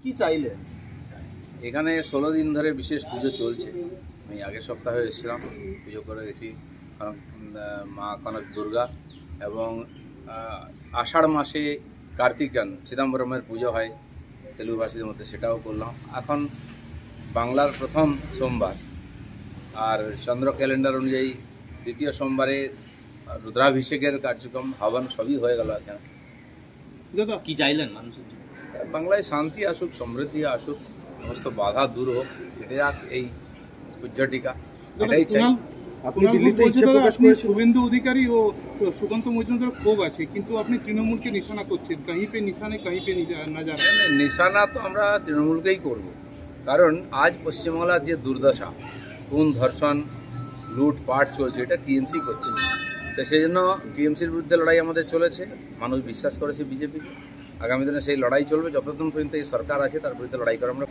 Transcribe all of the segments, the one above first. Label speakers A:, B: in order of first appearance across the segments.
A: কি চাইলেন?
B: এখানে 16 দিন ধরে বিশেষ পুজো চলছে। আমি আগের সপ্তাহে এসেছিলাম, পুজো করে গেছি মা কনক দুর্গা, এবং আষাঢ় মাসে কার্তিকান চিদম্বরমের পুজো হয় তেলুগু ভাষীদের মধ্যে, সেটাও করলাম। এখন বাংলার প্রথম সোমবার, আর চন্দ্র ক্যালেন্ডার অনুযায়ী দ্বিতীয় সোমবারে রুদ্রাভিষেকের কার্যক্রম, হবন সবই হয়ে গেল। এখানে
C: কি চাইলেন মানুষের?
B: বাংলায় শান্তি আসুক, সমৃদ্ধি আসুক, সমস্ত বাধা দূর হোক, এটা যাক এই পূজ্য টিকা, এটাই চাই।
D: আপনি দিল্লিতে ইচ্ছা প্রকাশ করেছেন, শুভেন্দু অধিকারী ও সুকান্ত মজুমদার ক্ষোভ আছে, কিন্তু আপনি তৃণমূলকে নিশানা করছেন, কাहीं पे নিশানে কাहीं पे না যাবেন।
B: নিশানা তো আমরা তৃণমূলকেই করব, কারণ আজ পশ্চিমবাংলার যে দুর্দশা, খুন ধর্ষণ লুটপাট চলছে, এটা টিএমসি করছে। তো সেই জন্য টিএমসির বিরুদ্ধে লড়াই আমাদের চলেছে। মানুষ বিশ্বাস করেছে বিজেপিকে, আগামী দিনে সেই লড়াই চলবে। যতদিন পর্যন্ত এই সরকার আছে তার বিরুদ্ধে লড়াই করে আমরা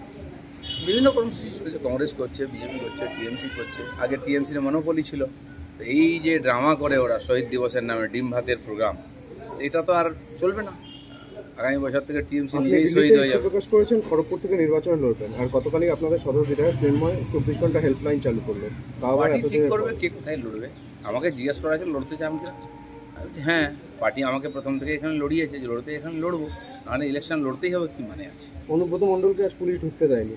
B: বিভিন্ন কর্মসূচি চলছে, কংগ্রেস করছে, বিজেপি করছে, টিএমসি করছে। আগে টিএমসির মনোপলি ছিল। তো এই যে ড্রামা করে ওরা শহীদ দিবসের নামে ডিম ভাতের প্রোগ্রাম, এটা তো আর চলবে না। আগামী বছর থেকে টিএমসি নিজেই শহীদ হয়ে যাবে।
E: প্রকাশ করেছেন খড়গপুর থেকে নির্বাচনে লড়বেন, আর গতকালই আপনাদের সদর বিধায়ক তৃণময় 24 ঘন্টা হেল্পলাইন চালু করলেন।
B: পার্টি ঠিক করবে কে কোথায় লড়বে। আমাকে জিজ্ঞেস করা হয়েছিল লড়তে চান কিনা, হ্যাঁ, পার্টি আমাকে প্রথম থেকে এখানে লড়িয়েছে, যে লড়তে এখানে লড়বো, মানে ইলেকশন লড়তেই হবে, কি মানে আছে।
E: অনুব্রত মণ্ডলকে আজ পুলিশ ঢুকতে দেয়নি।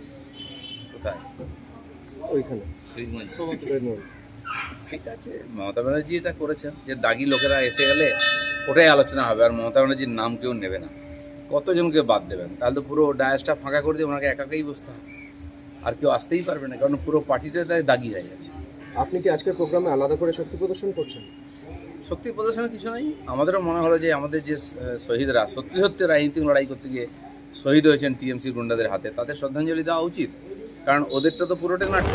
B: কোথায়?
E: ওইখানে।
B: ঠিক আছে, মমতা ব্যানার্জি এটা করেছেন যে দাগি লোকেরা এসে গেলে ওটাই আলোচনা হবে, আর মমতা ব্যানার্জির নাম কেউ নেবে না। কতজনকে বাদ দেবেন? তাহলে তো পুরো ডায়াসটা ফাঁকা করে দিয়ে ওনাকে একাকেই বসতে হবে, আর কেউ আসতেই পারবে না, কারণ পুরো পার্টিটা তাই দাগি হয়ে গেছে।
E: আপনি কি আজকের প্রোগ্রামে আলাদা করে শক্তি প্রদর্শন করছেন?
B: শক্তি প্রদর্শনের কিছু নেই। আমাদেরও মনে হলো যে আমাদের যে শহীদরা সত্যি সত্যি রাজনীতিক লড়াই করতে গিয়ে শহীদ হয়েছেন টিএমসি গুন্ডাদের হাতে, তাদের শ্রদ্ধাঞ্জলি দেওয়া উচিত, কারণ ওদেরটা তো পুরোটাই নাটক।